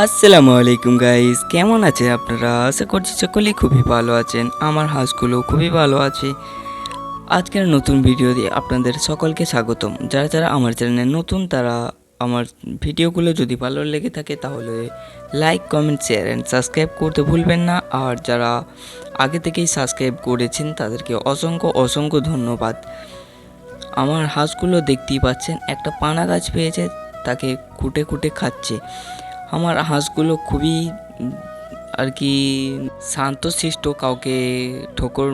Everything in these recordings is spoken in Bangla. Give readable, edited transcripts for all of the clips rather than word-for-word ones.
আসসালামু আলাইকুম গাইস, কেমন আছেন আপনারা? আশা করছি সকলেই খুবই ভালো আছেন। আমার হাঁসগুলো খুবই ভালো আছে। আজকের নতুন ভিডিও দিয়ে আপনাদের সকলকে স্বাগতম। যারা যারা আমার চ্যানেলে নতুন তারা আমার ভিডিওগুলো যদি ভালো লেগে থাকে তাহলে like, comment, share and subscribe করতে ভুলবেন না। আর যারা আগে থেকেই সাবস্ক্রাইব করেছেন তাদেরকে অসংখ্য অসংখ্য ধন্যবাদ। আমার হাঁসগুলো দেখতেই পাচ্ছেন, একটা পানা গাছ পেয়েছে, তাকে খুঁটে খুঁটে খাচ্ছে। আমার হাঁসগুলো খুবই আর কি শান্তশিষ্ট, কাউকে ঠোকর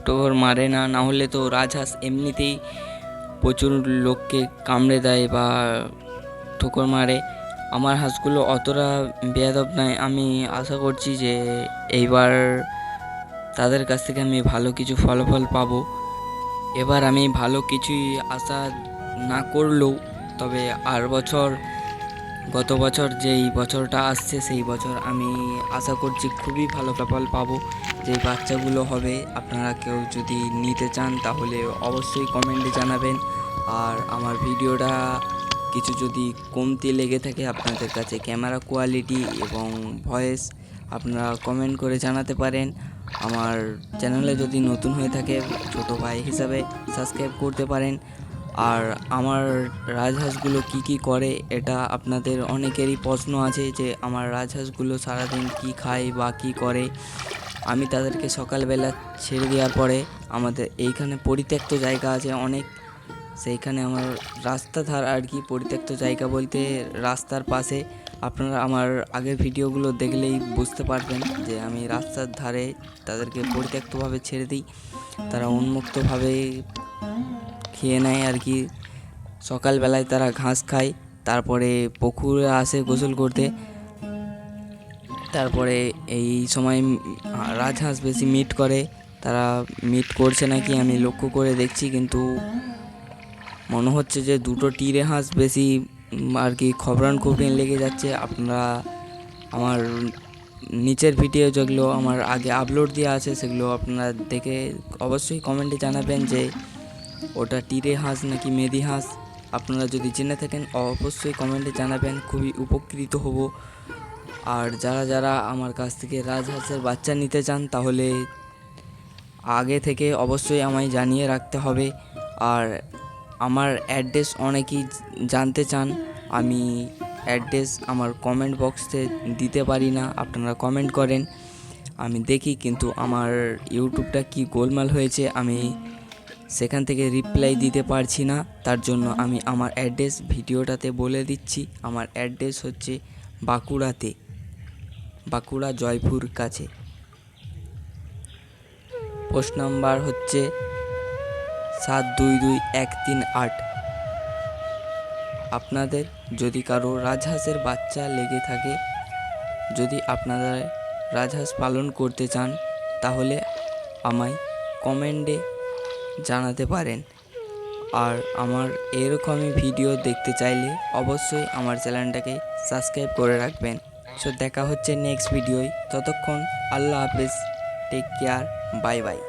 টোকর মারে না। না হলে তো রাজহাঁস এমনিতেই প্রচুর লোককে কামড়ে দেয় বা ঠোকর মারে। আমার হাঁসগুলো অতটা বেয়াদব নয়। আমি আশা করছি যে এইবার তাদের কাছ থেকে আমি ভালো কিছু ফলাফল পাবো। এবার আমি ভালো কিছুই আশা না করলেও তবে আর বছর, গত বছর যেই বছরটা আসছে সেই বছর আমি আশা করছি খুবই ভালো ফলাফল পাবো। যে বাচ্চাগুলো হবে, আপনারা কেউ যদি নিতে চান তাহলে অবশ্যই কমেন্টে জানাবেন। আর আমার ভিডিওটা কিছু যদি কমতি লেগে থাকে আপনাদের কাছে, ক্যামেরা কোয়ালিটি এবং ভয়েস, আপনারা কমেন্ট করে জানাতে পারেন। আমার চ্যানেলে যদি নতুন হয়ে থাকে ছোট ভাই হিসাবে সাবস্ক্রাইব করতে পারেন। আর আমার রাজহাঁসগুলো কি কি করে এটা আপনাদের অনেকেরই প্রশ্ন আছে যে আমার রাজহাঁসগুলো সারাদিন কি খায় বা কি করে। আমি তাদেরকে সকালবেলা ছেড়ে দেওয়ার পরে আমাদের এইখানে পরিত্যক্ত জায়গা আছে অনেক, সেইখানে আমার রাস্তা ধার আর কি, পরিত্যক্ত জায়গা বলতে রাস্তার পাশে। আপনারা আমার আগের ভিডিওগুলো দেখলেই বুঝতে পারবেন যে আমি রাস্তার ধারে তাদেরকে পরিত্যক্তভাবে ছেড়ে দিই। তারা উন্মুক্তভাবে খেয়ে নেয় আর কি। সকালবেলায় তারা ঘাস খায়, তারপরে পুকুরে আসে গোসল করতে। তারপরে এই সময় রাজহাঁস বেশি মিট করে। তারা মিট করছে নাকি আমি লক্ষ্য করে দেখছি, কিন্তু মনে হচ্ছে যে দুটো টিরে হাঁস বেশি আর কি খবরান খুবরিন লেগে যাচ্ছে। আপনারা আমার নিচের ভিডিও যেগুলো আমার আগে আপলোড দেওয়া আছে সেগুলো আপনারা দেখে অবশ্যই কমেন্টে জানাবেন যে ওটা টিরে হাঁস নাকি মেদি হাঁস। আপনারা যদি জেনে থাকেন অবশ্যই কমেন্টে জানাবেন, খুবই উপকৃত হব। আর যারা যারা আমার কাছ থেকে রাজহাঁসের বাচ্চা নিতে চান তাহলে আগে থেকে অবশ্যই আমায় জানিয়ে রাখতে হবে। আর আমার অ্যাড্রেস অনেকেই জানতে চান, আমি অ্যাড্রেস আমার কমেন্ট বক্সে দিতে পারি না। আপনারা কমেন্ট করেন, আমি দেখি, কিন্তু আমার ইউটিউবটা কি গোলমাল হয়েছে, আমি সেখান থেকে রিপ্লাই দিতে পারছি না। তার জন্য আমি আমার অ্যাড্রেস ভিডিওটাতে বলে দিচ্ছি। আমার অ্যাড্রেস হচ্ছে বাঁকুড়াতে, বাঁকুড়া জয়পুর কাছে। পোস্ট নাম্বার হচ্ছে 722138। আপনাদের যদি কারো রাজহাঁসের বাচ্চা লেগে থাকে, যদি আপনারা রাজহাঁস পালন করতে চান তাহলে আমায় কমেন্টে জানাতে পারেন। আর আমার এরকমই ভিডিও দেখতে চাইলে অবশ্যই আমার চ্যানেলটাকে সাবস্ক্রাইব করে রাখবেন। সো দেখা হচ্ছে নেক্সট ভিডিওয়। ততক্ষণ আল্লাহ হাফেজ, টেক কেয়ার, বাই বাই।